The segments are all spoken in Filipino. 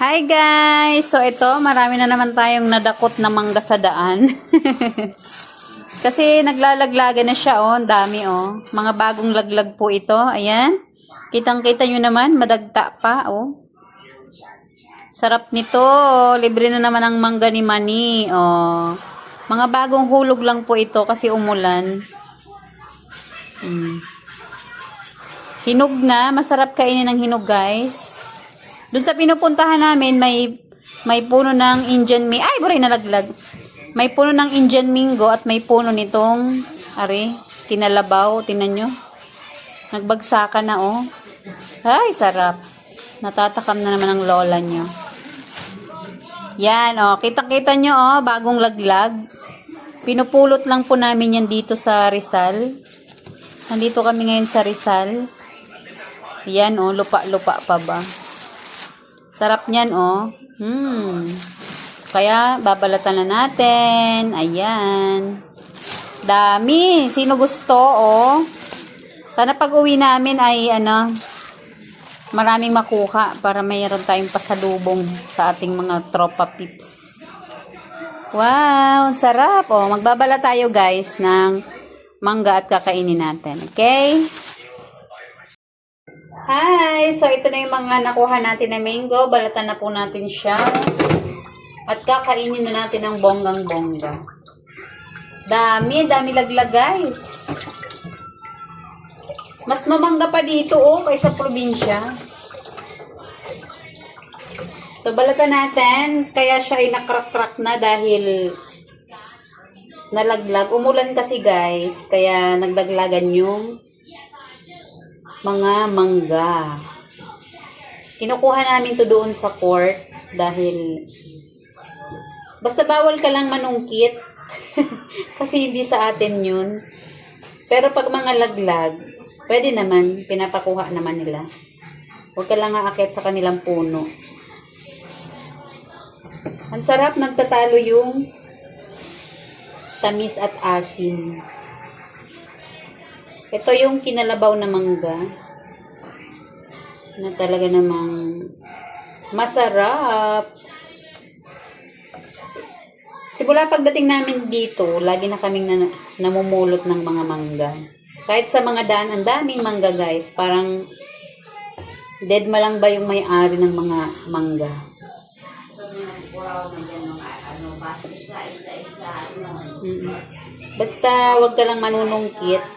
Hi guys! So ito, marami na naman tayong nadakot na mangga sa daan. Kasi naglalaglaga na siya, oh. Ang dami, oh. Mga bagong laglag po ito. Ayan. Kitang-kita nyo naman, madagta pa, oh. Sarap nito. Libre na naman ang mangga ni Manny, oh. Mga bagong hulog lang po ito kasi umulan. Hinog na. Masarap kainin ng hinog, guys. Doon sa pinupuntahan namin, may puno ng Indian Mingo. Ay, buray nalaglag. May puno ng Indian Mingo at may puno nitong, kinalabaw. Tinan nyo. Nagbagsakan na, oh. Ay, sarap. Natatakam na naman ang lola nyo. Yan, oh. Kita-kita nyo, oh. Bagong laglag. Pinupulot lang po namin yan dito sa Rizal. Nandito kami ngayon sa Rizal. Yan, oh. Lupa-lupa pa ba? Sarap niyan, oh. Kaya, babalatan na natin. Ayan. Dami. Sino gusto, oh. Sana pag uwi namin ay, maraming makuha para mayroon tayong pasalubong sa ating mga tropa pips. Wow, sarap, oh. Magbabala tayo, guys, ng mangga at kakainin natin. Okay? Hi! So, ito na yung mga nakuha natin na mango. Balatan na po natin siya. At kakainin na natin ang bonggang-bongga. Dami laglag, guys. Mas mamangga pa dito, oh, kaysa probinsya. So, balatan natin. Kaya siya ay nakrak-krak na dahil nalaglag. Umulan kasi, guys. Kaya nagdaglagan yung mga mangga. Kinukuha namin to doon sa court dahil basta bawal ka lang manungkit kasi hindi sa atin yun. Pero pag mga laglag, pwede naman, pinapakuha naman nila. Huwag ka lang aakyat sa kanilang puno. Ang sarap, nagtatalo yung tamis at asin. Ito yung kinalabaw na mangga na talaga namang masarap. Simula pagdating namin dito, lagi na kaming namumulot ng mga mangga. Kahit sa mga daan, ang daming mangga, guys. Parang dead ma lang ba yung may-ari ng mga mangga. Basta wag ka lang manunungkit.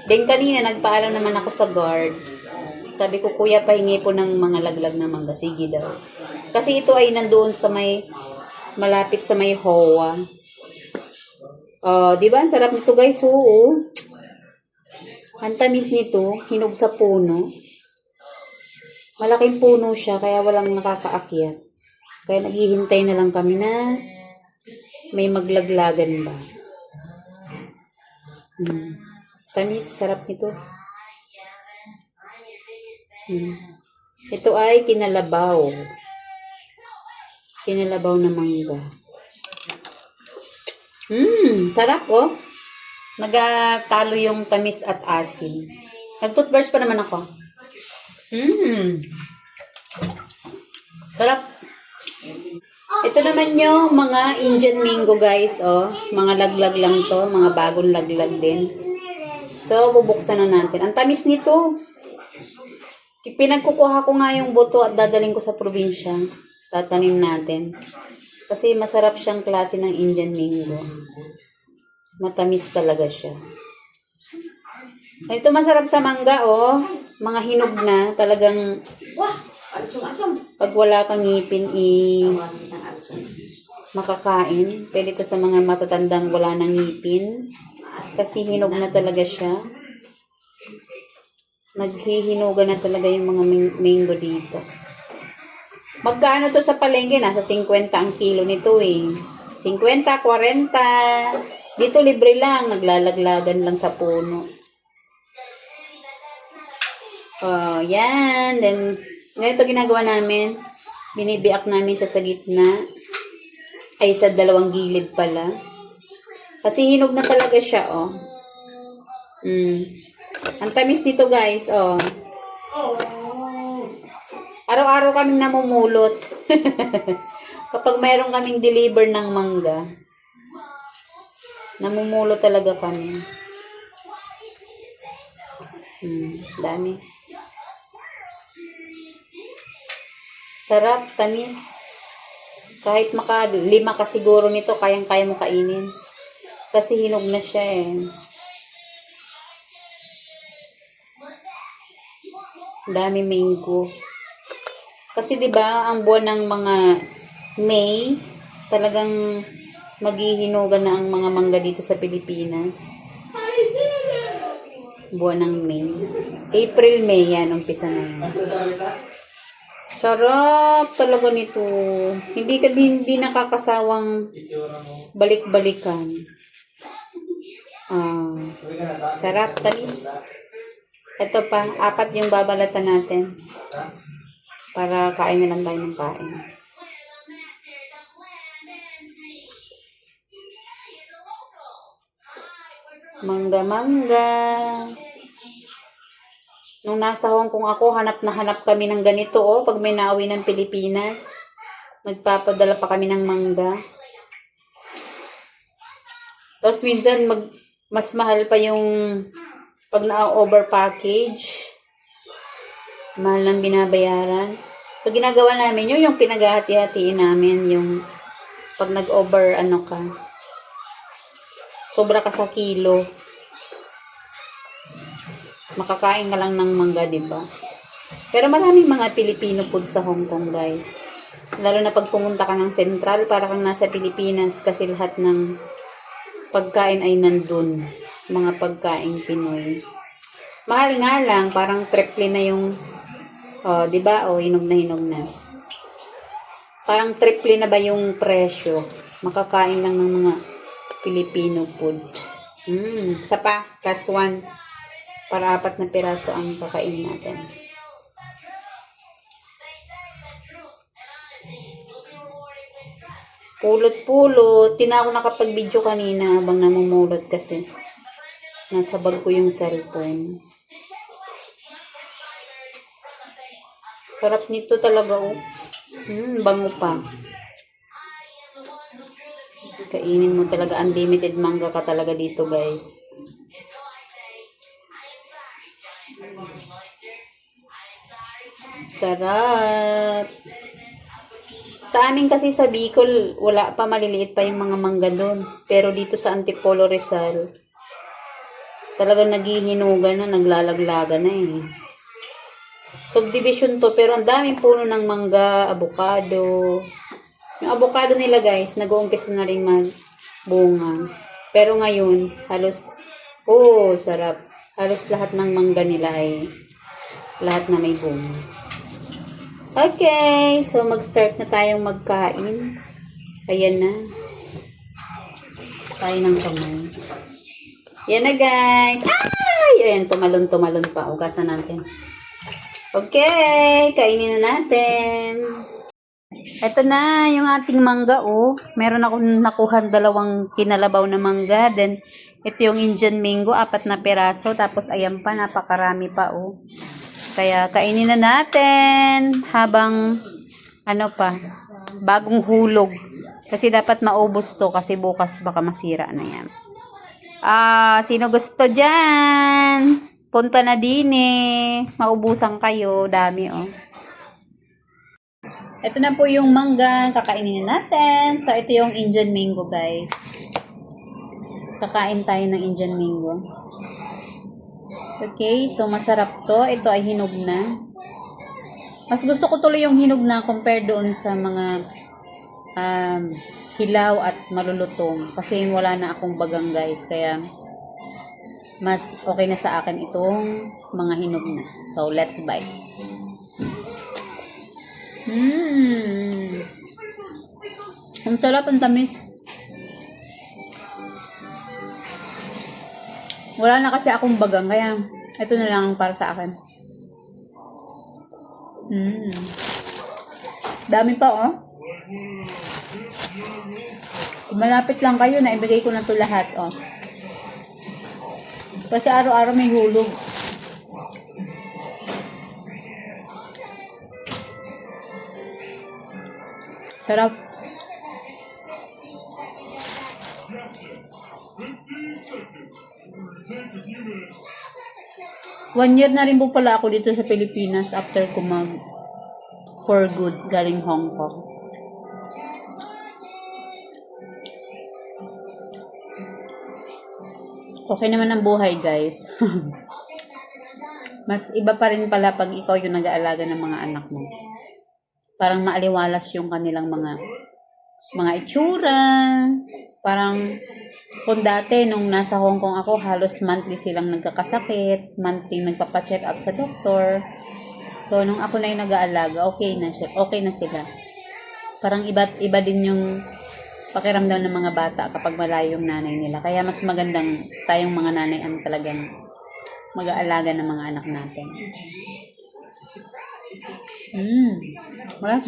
Then kanina, nagpaalam naman ako sa guard. Sabi ko, kuya, pahingi po ng mga laglag na mangga. Sige daw. Kasi ito ay nandoon sa malapit sa may HOA. Oh, di ba? Ang sarap nito, guys. Oo. Ang tamis nito, hinog sa puno. Malaking puno siya, kaya walang nakakaakyat. Kaya naghihintay na lang kami na may maglaglagan ba. Tamis, sarap nito. Ito ay kinalabaw. Kinalabaw na mangga. Sarap, oh. Nagatalo yung tamis at asin. Nag-toothbrush pa naman ako. Sarap. Ito naman yung mga Indian Mingo, guys, oh. Mga laglag lang to. Mga bagong laglag din. So, bubuksan na natin. Ang tamis nito. Pinagkukuha ko nga yung buto at dadaling ko sa probinsya. Tatanim natin. Kasi masarap siyang klase ng Indian Mingo. Matamis talaga siya. Ito masarap sa mangga, oh. Mga hinog na. Talagang pag wala kang ngipin, makakain. Pwede ito sa mga matatandang wala nang ngipin. Kasi hinog na talaga siya. Naghihinugan na talaga yung mga mango dito. Magkano to sa palengke? Nasa 50 ang kilo nito, eh. 50, 40. Dito libre lang. Naglalaglagan lang sa puno. Oh, yan. Then, ganito ginagawa namin. Binibiak namin siya sa gitna. Ay, sa dalawang gilid pala. Kasi hinog na talaga siya, oh. Ang tamis nito, guys, oh. Araw-araw kaming namumulot. Kapag mayroon kaming deliver ng mangga, namumulot talaga kami. Dami. Sarap, tamis. Kahit maka 5 ka siguro nito, kayang-kaya mo kainin. Kasi hinog na siya eh. Dami mango. Kasi 'di ba, ang buwan ng mga May, talagang maghihinugan na ang mga mangga dito sa Pilipinas. Buwan ng May. April, May yan, umpisa na yan. Sarap talaga nito. Hindi nakakasawang balik-balikan. Sarap, tamis. Ito pa, 4 yung babalatan natin. Para kain na lang tayo ng kain. Mangga-mangga. Nung nasa Hong Kong ako, hanap na hanap kami ng ganito, oh. Pag may nauwi ng Pilipinas, magpapadala pa kami ng mangga. Tapos minsan, mas mahal pa yung pag na-over package. Mahal ng binabayaran. So, ginagawa namin yung pinaghahati-hatiin namin, yung pag nag-over, sobra ka sa kilo. Makakain ka lang ng mangga, diba? Pero maraming mga Filipino food sa Hong Kong, guys. Lalo na pag pumunta ka ng Central, para kang nasa Pilipinas kasi lahat ng pagkain ay nandun. Mga pagkain Pinoy. Mahal nga lang, parang triple na yung, diba? Hinog na. Parang triple na ba yung presyo? Makakain lang ng mga Filipino food. Isa pa, plus 1. Para 4 na piraso ang kakainin natin. Pulot-pulot. Di na ako nakapag-video kanina habang namumulot kasi nasa bag ko yung cellphone. Sarap nito talaga, oh. Bango pa. Kainin mo talaga. Unlimited mangga ka talaga dito, guys. Sarap. Sa amin kasi sa Bicol, wala pa, maliliit pa yung mga mangga doon. Pero dito sa Antipolo, Rizal, talagang naghihinugan na, naglalaglaga na eh. Subdivision to, pero ang daming puno ng mangga, avocado. Yung avocado nila, guys, nag-uumpisa na rin magbunga. Pero ngayon, halos, sarap. Halos lahat ng mangga nila ay lahat na may bunga. Okay, so mag-start na tayong magkain. Ayan na. Tayo ng kamay. Ayan na, guys. Ay! Ayan, tumalon pa. Ugasan natin. Okay, kainin na natin. Ito na yung ating mangga, oh. Meron akong nakuhan 2 kinalabaw na mangga. Then, ito yung Indian mango, 4 na peraso. Tapos, ayan pa, napakarami pa, oh. Kaya, kainin na natin habang, bagong hulog. Kasi dapat maubos to kasi bukas baka masira na yan. Sino gusto dyan? Punta na din eh. Maubusan kayo. Dami, oh. Ito na po yung mangga. Kakainin na natin. So, ito yung Indian mango, guys. Kakain tayo ng Indian mango. Okay, so masarap to. Ito ay hinog na. Mas gusto ko tuloy yung hinog na compare doon sa mga hilaw at malulutong. Kasi wala na akong bagang, guys. Kaya mas okay na sa akin itong mga hinog na. So, let's bite. Ang sarap, ang tamis. Wala na kasi akong bagang, kaya ito na lang para sa akin. Dami pa, oh. Malapit lang kayo, naibigay ko na to lahat, oh. Kasi araw-araw may hulog. Sarap. 1 year na rin po pala ako dito sa Pilipinas after ko for good galing Hong Kong. Okay naman ang buhay, guys. Mas iba pa rin pala pag ikaw yung nag-aalaga ng mga anak mo. Parang maaliwalas yung kanilang mga itsura. Parang kung dati nung nasa Hong Kong ako, halos monthly silang nagkakasakit, monthly nagpapa-check up sa doktor. So nung ako na yung nag-aalaga, okay na sila. Parang iba din yung pakiramdam ng mga bata kapag malayo yung nanay nila. Kaya mas magandang tayong mga nanay ang talagang mag-aalaga ng mga anak natin. Wala.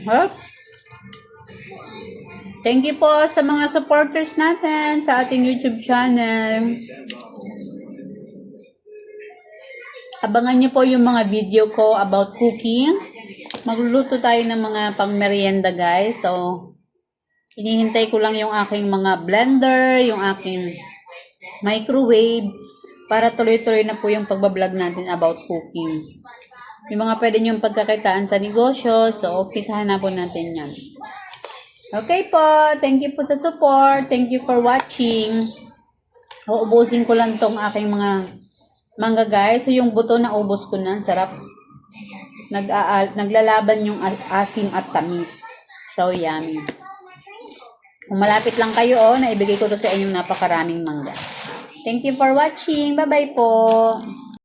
Harap. Thank you po sa mga supporters natin sa ating YouTube channel. Abangan niyo po yung mga video ko about cooking. Magluluto tayo ng mga pang-merienda, guys. So, hinihintay ko lang yung aking mga blender, yung aking microwave, para tuloy-tuloy na po yung pagbablog natin about cooking. Yung mga pwede niyong pagkakitaan sa negosyo, so umpisahan na po natin yan. Okay po, thank you po sa support. Thank you for watching. Uubusin ko lang tong aking mga mangga, guys. So yung buto na ubos ko na, sarap. Naglalaban yung asim at tamis. So yummy. Kung malapit lang kayo, naibigay ko to sa inyong napakaraming mangga. Thank you for watching. Bye-bye po.